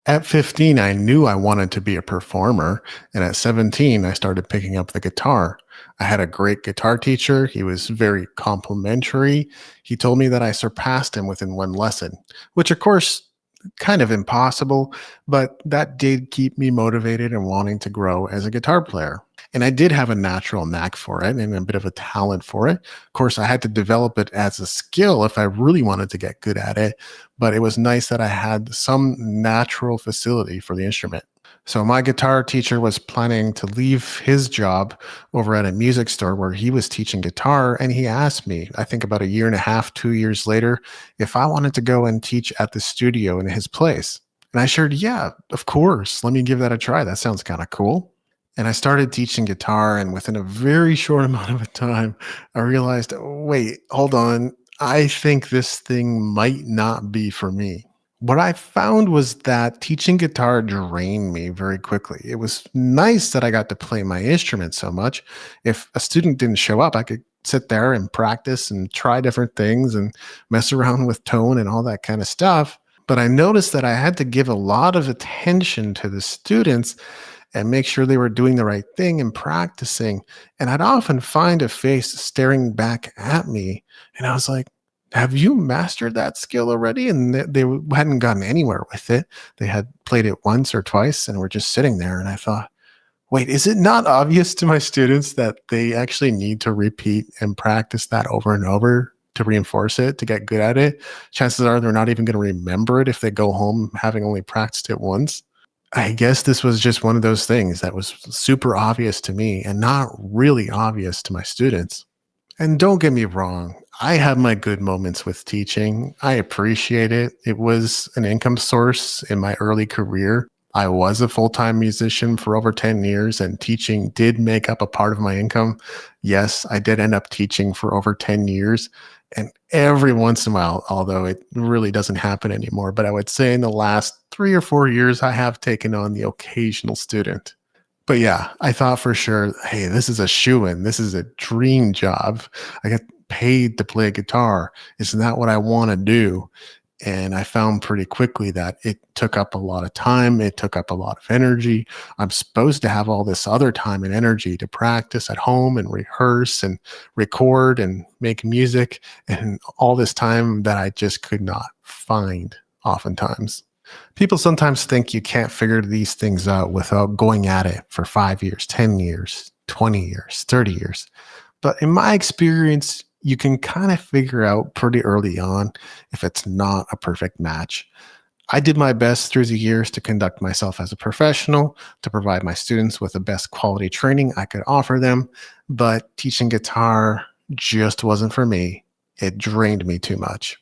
At 15, I knew I wanted to be a performer. And at 17, I started picking up the guitar. I had a great guitar teacher. He was very complimentary. He told me that I surpassed him within one lesson, which, of course, kind of impossible, but that did keep me motivated and wanting to grow as a guitar player. And I did have a natural knack for it and a bit of a talent for it. Of course, I had to develop it as a skill if I really wanted to get good at it, but it was nice that I had some natural facility for the instrument. So my guitar teacher was planning to leave his job over at a music store where he was teaching guitar. And he asked me, I think about a year and a half, 2 years later, if I wanted to go and teach at the studio in his place. And I shared, yeah, of course. Let me give that a try. That sounds kind of cool. And I started teaching guitar. And within a very short amount of time, I realized, wait, hold on. I think this thing might not be for me. What I found was that teaching guitar drained me very quickly. It was nice that I got to play my instrument so much. If a student didn't show up, I could sit there and practice and try different things and mess around with tone and all that kind of stuff. But I noticed that I had to give a lot of attention to the students and make sure they were doing the right thing and practicing. And I'd often find a face staring back at me. And I was like, have you mastered that skill already? And they hadn't gotten anywhere with it. They had played it once or twice and were just sitting there. And I thought, wait, is it not obvious to my students that they actually need to repeat and practice that over and over to reinforce it, to get good at it? Chances are they're not even going to remember it if they go home having only practiced it once. I guess this was just one of those things that was super obvious to me and not really obvious to my students. And don't get me wrong, I have my good moments with teaching. I appreciate it. It was an income source in my early career. I was a full time musician for over 10 years, and teaching did make up a part of my income. Yes, I did end up teaching for over 10 years. And every once in a while, although it really doesn't happen anymore, but I would say in the last 3 or 4 years, I have taken on the occasional student. But yeah, I thought for sure, hey, this is a shoe-in. This is a dream job. I get paid to play guitar. Isn't that what I want to do? And I found pretty quickly that it took up a lot of time. It took up a lot of energy. I'm supposed to have all this other time and energy to practice at home and rehearse and record and make music, and all this time that I just could not find oftentimes. People sometimes think you can't figure these things out without going at it for 5 years, 10 years, 20 years, 30 years. But in my experience, you can kind of figure out pretty early on if it's not a perfect match. I did my best through the years to conduct myself as a professional, to provide my students with the best quality training I could offer them, but teaching guitar just wasn't for me. It drained me too much.